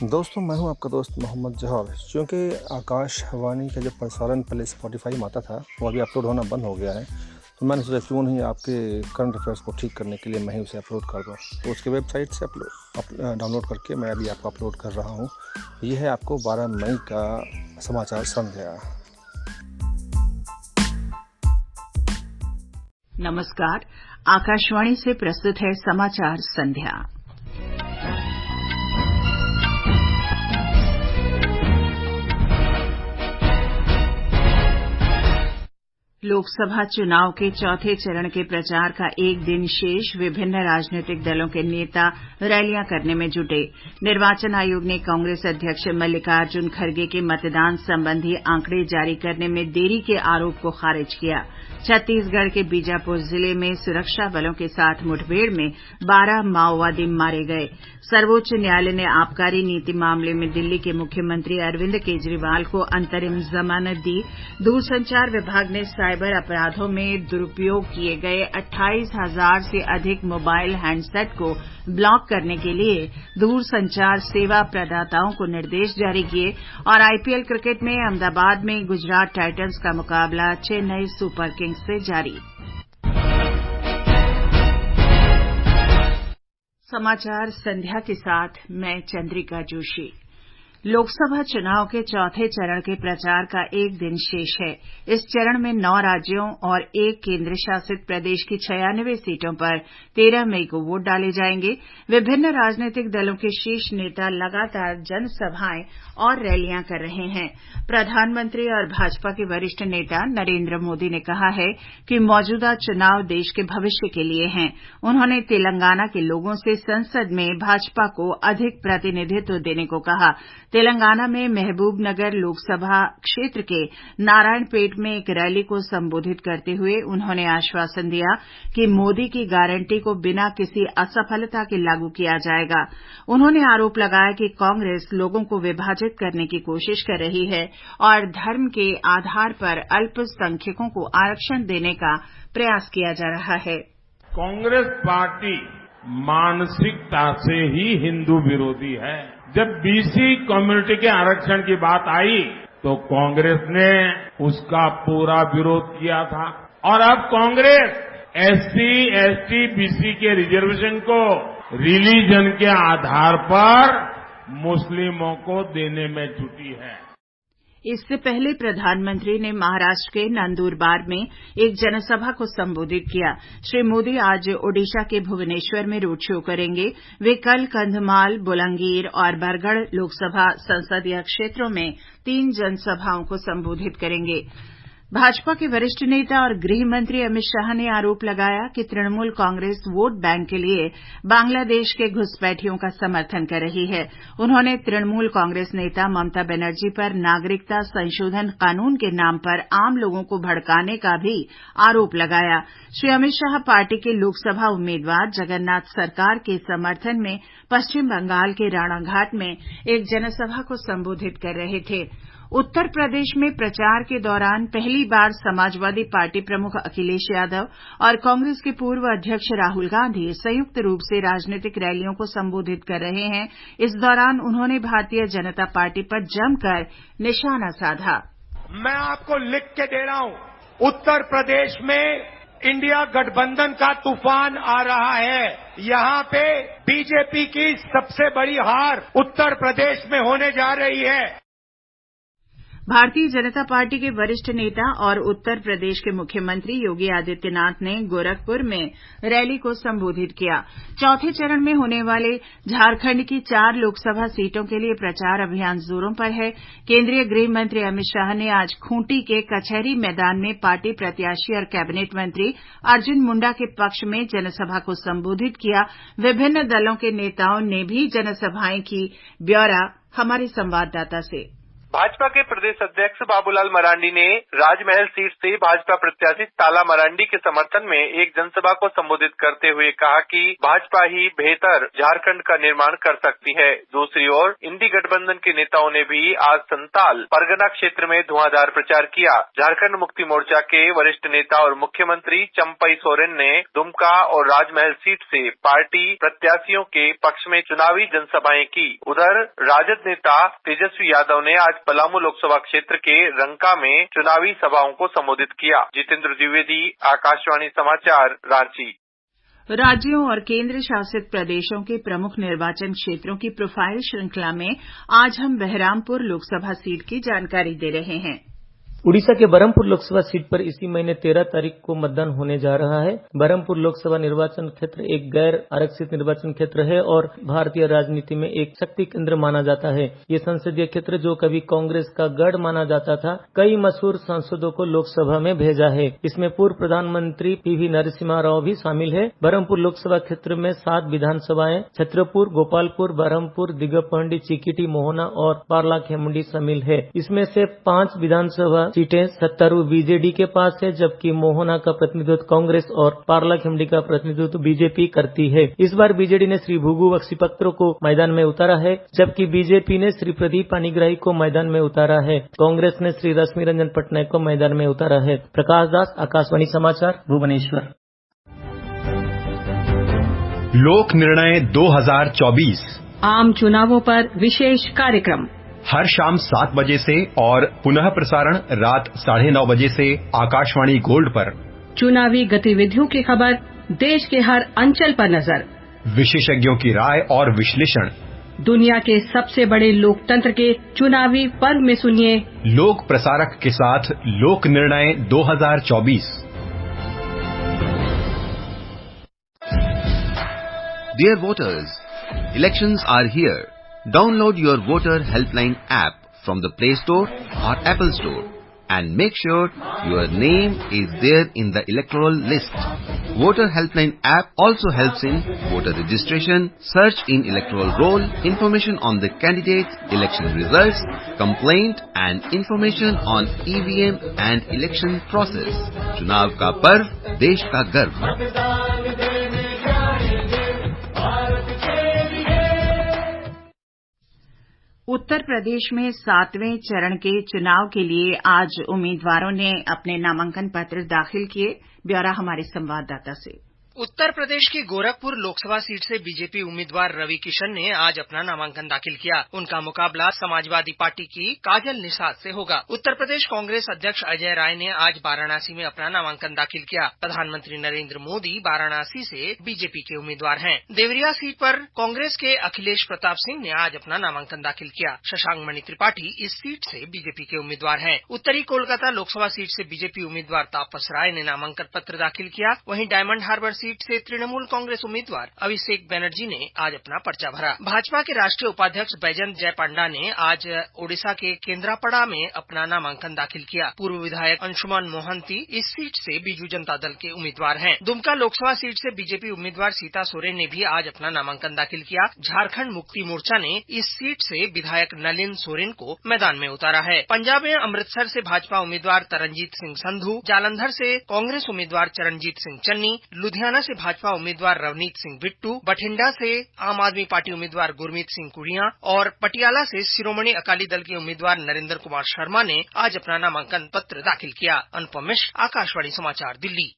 दोस्तों, मैं हूं आपका दोस्त मोहम्मद जौहर। चूँकि आकाशवाणी का जो प्रसारण पहले स्पॉटिफाई में आता था वो अभी अपलोड होना बंद हो गया है, तो मैंने सोचा क्यों नहीं आपके करंट अफेयर्स को ठीक करने के लिए मैं ही उसे अपलोड कर दूँ। तो उसके वेबसाइट से डाउनलोड करके मैं अभी आपको अपलोड कर रहा हूँ। ये है आपको 12 मई का समाचार संध्या। नमस्कार, आकाशवाणी से प्रस्तुत है समाचार संध्या। लोकसभा चुनाव के चौथे चरण के प्रचार का एक दिन शेष। विभिन्न राजनीतिक दलों के नेता रैलियां करने में जुटे। निर्वाचन आयोग ने कांग्रेस अध्यक्ष मल्लिकार्जुन खड़गे के मतदान संबंधी आंकड़े जारी करने में देरी के आरोप को खारिज किया। छत्तीसगढ़ के बीजापुर जिले में सुरक्षा बलों के साथ मुठभेड़ में 12 माओवादी मारे गए। सर्वोच्च न्यायालय ने आबकारी नीति मामले में दिल्ली के मुख्यमंत्री अरविंद केजरीवाल को अंतरिम जमानत दी। दूरसंचार विभाग ने साइबर अपराधों में दुरुपयोग किए गए 28,000 से अधिक मोबाइल हैंडसेट को ब्लॉक करने के लिए दूरसंचार सेवा प्रदाताओं को निर्देश जारी किए। और आईपीएल क्रिकेट में अहमदाबाद में गुजरात टाइटंस का मुकाबला चेन्नई सुपर किंग्स से जारी। समाचार संध्या के साथ मैं चंद्रिका जोशी। लोकसभा चुनाव के चौथे चरण के प्रचार का एक दिन शेष है। इस चरण में 9 राज्यों और 1 केंद्र शासित प्रदेश की 96 सीटों पर 13 मई को वोट डाले जाएंगे। विभिन्न राजनीतिक दलों के शीर्ष नेता लगातार जनसभाएं और रैलियां कर रहे हैं। प्रधानमंत्री और भाजपा के वरिष्ठ नेता नरेंद्र मोदी ने कहा है कि मौजूदा चुनाव देश के भविष्य के लिए हैं। उन्होंने तेलंगाना के लोगों से संसद में भाजपा को अधिक प्रतिनिधित्व देने को कहा। तेलंगाना में महबूबनगर लोकसभा क्षेत्र के नारायणपेट में एक रैली को संबोधित करते हुए उन्होंने आश्वासन दिया कि मोदी की गारंटी को बिना किसी असफलता के लागू किया जाएगा। उन्होंने आरोप लगाया कि कांग्रेस लोगों को विभाजित करने की कोशिश कर रही है और धर्म के आधार पर अल्पसंख्यकों को आरक्षण देने का प्रयास किया जा रहा है। कांग्रेस पार्टी मानसिकता से ही हिंदू विरोधी है। जब बीसी कम्युनिटी के आरक्षण की बात आई तो कांग्रेस ने उसका पूरा विरोध किया था और अब कांग्रेस एससी, एसटी, बीसी के रिजर्वेशन को रिलीजन के आधार पर मुस्लिमों को देने में जुटी है। इससे पहले प्रधानमंत्री ने महाराष्ट्र के नंदुरबार में एक जनसभा को संबोधित किया। श्री मोदी आज ओडिशा के भुवनेश्वर में रोड शो करेंगे। वे कल कंधमाल, बोलांगीर और बरगढ़ लोकसभा संसदीय क्षेत्रों में 3 जनसभाओं को संबोधित करेंगे। भाजपा के वरिष्ठ नेता और गृह मंत्री अमित शाह ने आरोप लगाया कि तृणमूल कांग्रेस वोट बैंक के लिए बांग्लादेश के घुसपैठियों का समर्थन कर रही है। उन्होंने तृणमूल कांग्रेस नेता ममता बनर्जी पर नागरिकता संशोधन कानून के नाम पर आम लोगों को भड़काने का भी आरोप लगाया। श्री अमित शाह पार्टी के लोकसभा उम्मीदवार जगन्नाथ सरकार के समर्थन में पश्चिम बंगाल के राणाघाट में एक जनसभा को संबोधित कर रहे थे। उत्तर प्रदेश में प्रचार के दौरान पहली बार समाजवादी पार्टी प्रमुख अखिलेश यादव और कांग्रेस के पूर्व अध्यक्ष राहुल गांधी संयुक्त रूप से राजनीतिक रैलियों को संबोधित कर रहे हैं। इस दौरान उन्होंने भारतीय जनता पार्टी पर जमकर निशाना साधा। मैं आपको लिख के दे रहा हूं, उत्तर प्रदेश में इंडिया गठबंधन का तूफान आ रहा है। यहां पे बीजेपी की सबसे बड़ी हार उत्तर प्रदेश में होने जा रही है। भारतीय जनता पार्टी के वरिष्ठ नेता और उत्तर प्रदेश के मुख्यमंत्री योगी आदित्यनाथ ने गोरखपुर में रैली को संबोधित किया। चौथे चरण में होने वाले झारखंड की 4 लोकसभा सीटों के लिए प्रचार अभियान जोरों पर है। केंद्रीय गृह मंत्री अमित शाह ने आज खूंटी के कचहरी मैदान में पार्टी प्रत्याशी और कैबिनेट मंत्री अर्जुन मुंडा के पक्ष में जनसभा को संबोधित किया। विभिन्न दलों के नेताओं ने भी जनसभाएं की। ब्यौरा हमारे संवाददाता से। भाजपा के प्रदेश अध्यक्ष बाबूलाल मरांडी ने राजमहल सीट से भाजपा प्रत्याशी ताला मरांडी के समर्थन में एक जनसभा को संबोधित करते हुए कहा कि भाजपा ही बेहतर झारखंड का निर्माण कर सकती है। दूसरी ओर इंडी गठबंधन के नेताओं ने भी आज संताल परगना क्षेत्र में धुआंधार प्रचार किया। झारखंड मुक्ति मोर्चा के वरिष्ठ नेता और मुख्यमंत्री चंपई सोरेन ने दुमका और राजमहल सीट से पार्टी प्रत्याशियों के पक्ष में चुनावी जनसभाएं की। उधर राजद नेता तेजस्वी यादव ने आज पलामू लोकसभा क्षेत्र के रंका में चुनावी सभाओं को संबोधित किया। जितेंद्र द्विवेदी, आकाशवाणी समाचार, रांची। राज्यों और केंद्र शासित प्रदेशों के प्रमुख निर्वाचन क्षेत्रों की प्रोफाइल श्रृंखला में आज हम बहरामपुर लोकसभा सीट की जानकारी दे रहे हैं। उड़ीसा के बरहमपुर लोकसभा सीट पर इसी महीने 13 तारीख को मतदान होने जा रहा है। बरहमपुर लोकसभा निर्वाचन क्षेत्र एक गैर आरक्षित निर्वाचन क्षेत्र है और भारतीय राजनीति में एक शक्ति केंद्र माना जाता है। ये संसदीय क्षेत्र जो कभी कांग्रेस का गढ़ माना जाता था, कई मशहूर सांसदों को लोकसभा में भेजा है। इसमें पूर्व प्रधानमंत्री पीवी नरसिम्हा राव भी शामिल है। बरहमपुर लोकसभा क्षेत्र में 7 विधानसभाएं छत्रपुर, गोपालपुर, बरहमपुर, दिगपहंडी, चिकिटी, मोहना और पार्लाखेमुंडी शामिल है। इसमें से 5 विधानसभा सीटें सत्तारूढ़ बीजेडी के पास है, जबकि मोहना का प्रतिनिधित्व कांग्रेस और पार्लाखेमुंडी का प्रतिनिधित्व बीजेपी करती है। इस बार बीजेडी ने श्री भुगु बख्शीपत्र को मैदान में उतारा है, जबकि बीजेपी ने श्री प्रदीप पानीग्राही को मैदान में उतारा है। कांग्रेस ने श्री रश्मि रंजन पटनायक को मैदान में उतारा है। प्रकाश दास, आकाशवाणी समाचार, भुवनेश्वर। लोक निर्णय 2024 आम चुनावों पर विशेष कार्यक्रम हर शाम 7 बजे से और पुनः प्रसारण रात 9:30 बजे से आकाशवाणी गोल्ड पर। चुनावी गतिविधियों की खबर, देश के हर अंचल पर नजर, विशेषज्ञों की राय और विश्लेषण। दुनिया के सबसे बड़े लोकतंत्र के चुनावी पर्व में सुनिए लोक प्रसारक के साथ लोक निर्णय 2024। Dear voters, elections are here. Download your voter helpline app from the Play Store or Apple Store and make sure your name is there in the electoral list. Voter helpline app also helps in voter registration, search in electoral roll, information on the candidates, election results, complaint and information on EVM and election process. चुनाव का पर्व, देश का गर्व। उत्तर प्रदेश में 7वें चरण के चुनाव के लिए आज उम्मीदवारों ने अपने नामांकन पत्र दाखिल किए। ब्यौरा हमारे संवाददाता से। उत्तर प्रदेश की गोरखपुर लोकसभा सीट से बीजेपी उम्मीदवार रवि किशन ने आज अपना नामांकन दाखिल किया। उनका मुकाबला समाजवादी पार्टी की काजल निषाद से होगा। उत्तर प्रदेश कांग्रेस अध्यक्ष अजय राय ने आज वाराणसी में अपना नामांकन दाखिल किया। प्रधानमंत्री नरेंद्र मोदी वाराणसी से बीजेपी के उम्मीदवार हैं। देवरिया सीट पर कांग्रेस के अखिलेश प्रताप सिंह ने आज अपना नामांकन दाखिल किया। शशांक मणि त्रिपाठी इस सीट से बीजेपी के उम्मीदवार हैं। उत्तरी कोलकाता लोकसभा सीट से बीजेपी उम्मीदवार तापस राय ने नामांकन पत्र दाखिल किया। वहीं डायमंड हार्बर सीट से तृणमूल कांग्रेस उम्मीदवार अभिषेक बनर्जी ने आज अपना पर्चा भरा। भाजपा के राष्ट्रीय उपाध्यक्ष बैजंत जय पांडा ने आज ओडिशा के केंद्रापड़ा में अपना नामांकन दाखिल किया। पूर्व विधायक अंशुमान मोहंती इस सीट से बीजू जनता दल के उम्मीदवार हैं। दुमका लोकसभा सीट से बीजेपी उम्मीदवार सीता सोरेन ने भी आज अपना नामांकन दाखिल किया। झारखंड मुक्ति मोर्चा ने इस सीट से विधायक नलिन सोरेन को मैदान में उतारा है। पंजाब में अमृतसर से भाजपा उम्मीदवार तरनजीत सिंह संधू, जालंधर से कांग्रेस उम्मीदवार चरणजीत सिंह चन्नी, लुधियाना से भाजपा उम्मीदवार रवनीत सिंह बिट्टू, बठिंडा से आम आदमी पार्टी उम्मीदवार गुरमीत सिंह कुड़िया और पटियाला से शिरोमणि अकाली दल के उम्मीदवार नरेंद्र कुमार शर्मा ने आज अपना नामांकन पत्र दाखिल किया। अनुपम मिश्र, आकाशवाणी समाचार, दिल्ली।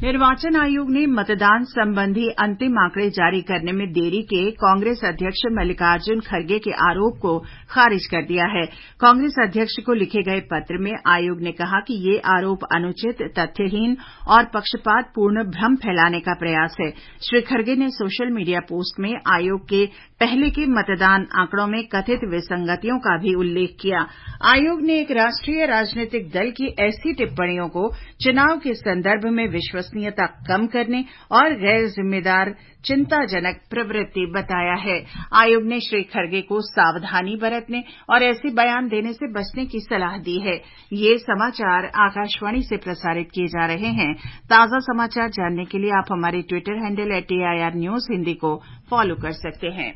निर्वाचन आयोग ने मतदान संबंधी अंतिम आंकड़े जारी करने में देरी के कांग्रेस अध्यक्ष मल्लिकार्जुन खड़गे के आरोप को खारिज कर दिया है। कांग्रेस अध्यक्ष को लिखे गए पत्र में आयोग ने कहा कि ये आरोप अनुचित, तथ्यहीन और पक्षपातपूर्ण भ्रम फैलाने का प्रयास है। श्री खड़गे ने सोशल मीडिया पोस्ट में आयोग के पहले के मतदान आंकड़ों में कथित विसंगतियों का भी उल्लेख किया। आयोग ने एक राष्ट्रीय राजनीतिक दल की ऐसी टिप्पणियों को चुनाव के संदर्भ में विश्वसनीयता कम करने और गैर जिम्मेदार, चिंताजनक प्रवृत्ति बताया है। आयोग ने श्री खड़गे को सावधानी बरतने और ऐसे बयान देने से बचने की सलाह दी है। ये समाचार आकाशवाणी से प्रसारित किए जा रहे हैं। ताजा समाचार जानने के लिए आप हमारे Twitter handle @AIR News Hindi को फॉलो कर सकते हैं।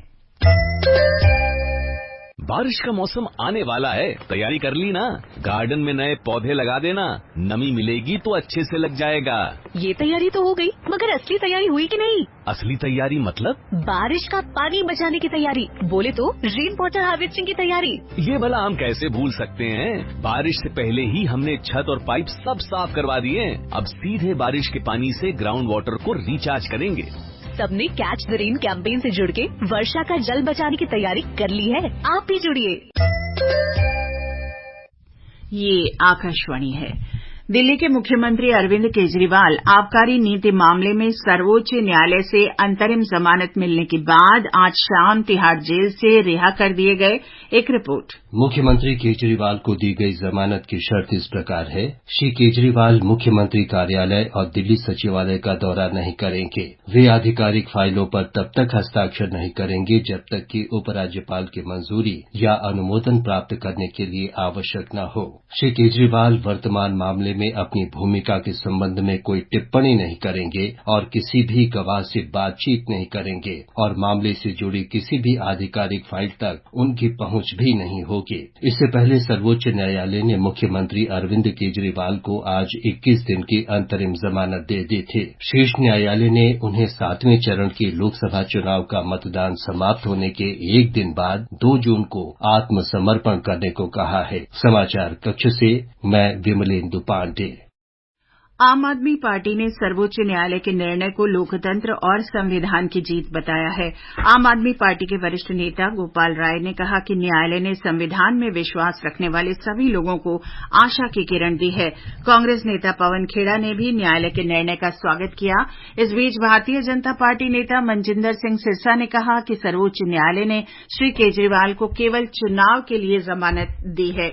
बारिश का मौसम आने वाला है, तैयारी कर ली ना? गार्डन में नए पौधे लगा देना, नमी मिलेगी तो अच्छे से लग जाएगा। ये तैयारी तो हो गई, मगर असली तैयारी हुई कि नहीं? असली तैयारी मतलब? बारिश का पानी बचाने की तैयारी, बोले तो रेन वाटर हार्वेस्टिंग की तैयारी। ये भला हम कैसे भूल सकते हैं? बारिश से पहले ही हमने छत और पाइप सब साफ करवा दिए। अब सीधे बारिश के पानी से ग्राउंड वाटर को रिचार्ज करेंगे। सबने कैच द रेन कैंपेन से जुड़ के वर्षा का जल बचाने की तैयारी कर ली है। आप भी जुड़िए। ये आकाशवाणी है। दिल्ली के मुख्यमंत्री अरविंद केजरीवाल आबकारी नीति मामले में सर्वोच्च न्यायालय से अंतरिम जमानत मिलने के बाद आज शाम तिहाड़ जेल से रिहा कर दिए गए। एक रिपोर्ट। मुख्यमंत्री केजरीवाल को दी गई जमानत की शर्त इस प्रकार है। श्री केजरीवाल मुख्यमंत्री कार्यालय और दिल्ली सचिवालय का दौरा नहीं करेंगे। वे आधिकारिक फाइलों पर तब तक हस्ताक्षर नहीं करेंगे जब तक कि उपराज्यपाल की मंजूरी या अनुमोदन प्राप्त करने के लिए आवश्यक न हो। श्री केजरीवाल वर्तमान मामले में अपनी भूमिका के संबंध में कोई टिप्पणी नहीं करेंगे और किसी भी गवाह से बातचीत नहीं करेंगे और मामले से जुड़ी किसी भी आधिकारिक फाइल तक उनकी पहुंच भी नहीं होगी। इससे पहले सर्वोच्च न्यायालय ने मुख्यमंत्री अरविंद केजरीवाल को आज 21 दिन की अंतरिम जमानत दे दी थी। शीर्ष न्यायालय ने उन्हें 7वें चरण के लोकसभा चुनाव का मतदान समाप्त होने के एक दिन बाद 2 जून को आत्मसमर्पण करने को कहा है। समाचार कक्ष से मैं विमलेंदु पांडे। आम आदमी पार्टी ने सर्वोच्च न्यायालय के निर्णय को लोकतंत्र और संविधान की जीत बताया है। आम आदमी पार्टी के वरिष्ठ नेता गोपाल राय ने कहा कि न्यायालय ने संविधान में विश्वास रखने वाले सभी लोगों को आशा की किरण दी है। कांग्रेस नेता पवन खेड़ा ने भी न्यायालय के निर्णय का स्वागत किया। इस बीच भारतीय जनता पार्टी नेता मनजिंदर सिंह सिरसा ने कहा कि सर्वोच्च न्यायालय ने श्री केजरीवाल को केवल चुनाव के लिए जमानत दी है।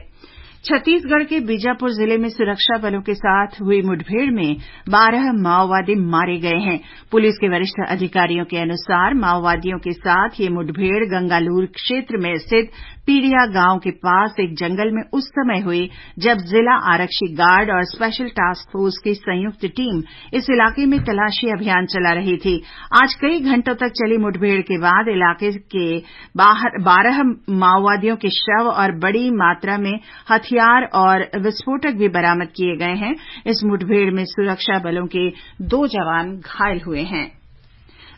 छत्तीसगढ़ के बीजापुर जिले में सुरक्षा बलों के साथ हुई मुठभेड़ में 12 माओवादी मारे गए हैं। पुलिस के वरिष्ठ अधिकारियों के अनुसार माओवादियों के साथ ये मुठभेड़ गंगालूर क्षेत्र में स्थित पीड़िया गांव के पास एक जंगल में उस समय हुई जब जिला आरक्षी गार्ड और स्पेशल टास्क फोर्स की संयुक्त टीम इस इलाके में तलाशी अभियान चला रही थी। आज कई घंटों तक चली मुठभेड़ के बाद इलाके के बाहर 12 माओवादियों के शव और बड़ी मात्रा में हथियार और विस्फोटक भी बरामद किए गए हैं। इस मुठभेड़ में सुरक्षा बलों के 2 जवान घायल हुए हैं।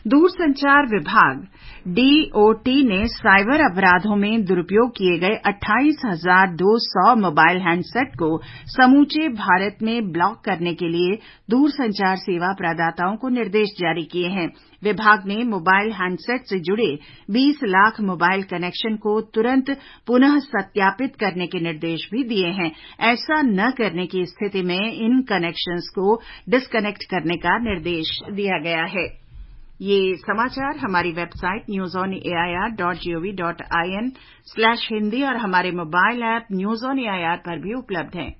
दूरसंचार विभाग डीओटी ने साइबर अपराधों में दुरुपयोग किए गए 28,200 मोबाइल हैंडसेट को समूचे भारत में ब्लॉक करने के लिए दूरसंचार सेवा प्रदाताओं को निर्देश जारी किए हैं। विभाग ने मोबाइल हैंडसेट से जुड़े 20 लाख मोबाइल कनेक्शन को तुरंत पुनः सत्यापित करने के निर्देश भी दिए हैं। ऐसा न करने की स्थिति में इन कनेक्शंस को डिस्कनेक्ट करने का निर्देश दिया गया है। ये समाचार हमारी वेबसाइट newsonair.gov.in/hindi और हमारे mobile app news on AIR पर भी उपलब्ध हैं।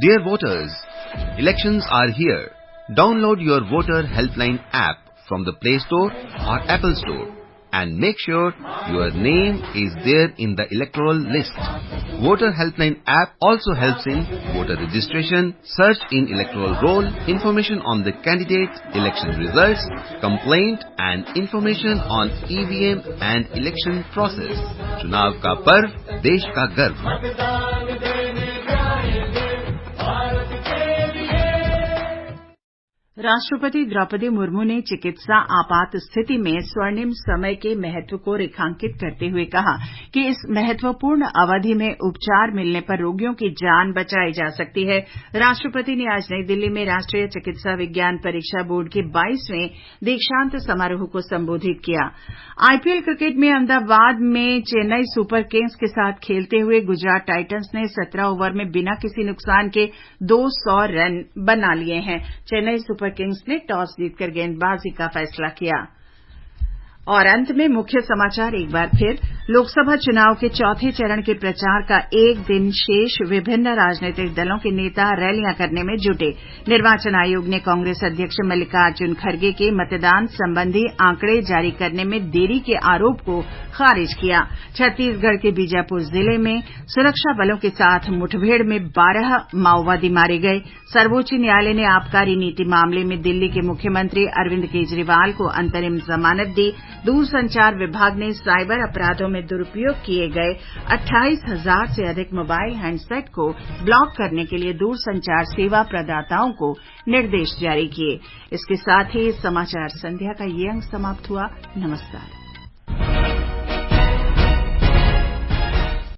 Dear voters, elections are here. Download your voter helpline app from the Play Store or Apple Store and make sure your name is there in the electoral list. Voter helpline app also helps in voter registration, search in electoral roll, information on the candidate, election results, complaint and information on EVM and election process. चुनाव का पर्व, देश का गर्व। राष्ट्रपति द्रौपदी मुर्मू ने चिकित्सा आपात स्थिति में स्वर्णिम समय के महत्व को रेखांकित करते हुए कहा कि इस महत्वपूर्ण अवधि में उपचार मिलने पर रोगियों की जान बचाई जा सकती है। राष्ट्रपति ने आज नई दिल्ली में राष्ट्रीय चिकित्सा विज्ञान परीक्षा बोर्ड के 22वें दीक्षांत समारोह को संबोधित किया। आईपीएल क्रिकेट में अहमदाबाद में चेन्नई सुपर किंग्स के साथ खेलते हुए गुजरात टाइटंस ने 17 ओवर में बिना किसी नुकसान के 200 रन बना लिए हैं। चेन्नई सुपर किंग्स ने टॉस जीतकर गेंदबाजी का फैसला किया। और अंत में मुख्य समाचार एक बार फिर। लोकसभा चुनाव के चौथे चरण के प्रचार का एक दिन शेष। विभिन्न राजनीतिक दलों के नेता रैलियां करने में जुटे। निर्वाचन आयोग ने कांग्रेस अध्यक्ष मल्लिकार्जुन खड़गे के मतदान संबंधी आंकड़े जारी करने में देरी के आरोप को खारिज किया। छत्तीसगढ़ के बीजापुर जिले में सुरक्षा बलों के साथ मुठभेड़ में 12 माओवादी मारे गए। सर्वोच्च न्यायालय ने आबकारी नीति मामले में दिल्ली के मुख्यमंत्री अरविंद केजरीवाल को अंतरिम जमानत दी। दूरसंचार विभाग ने साइबर अपराधों में दुरुपयोग किए गए 28,000 से अधिक मोबाइल हैंडसेट को ब्लॉक करने के लिए दूरसंचार सेवा प्रदाताओं को निर्देश जारी किए। इसके साथ ही समाचार संध्या का ये अंक समाप्त हुआ। नमस्कार।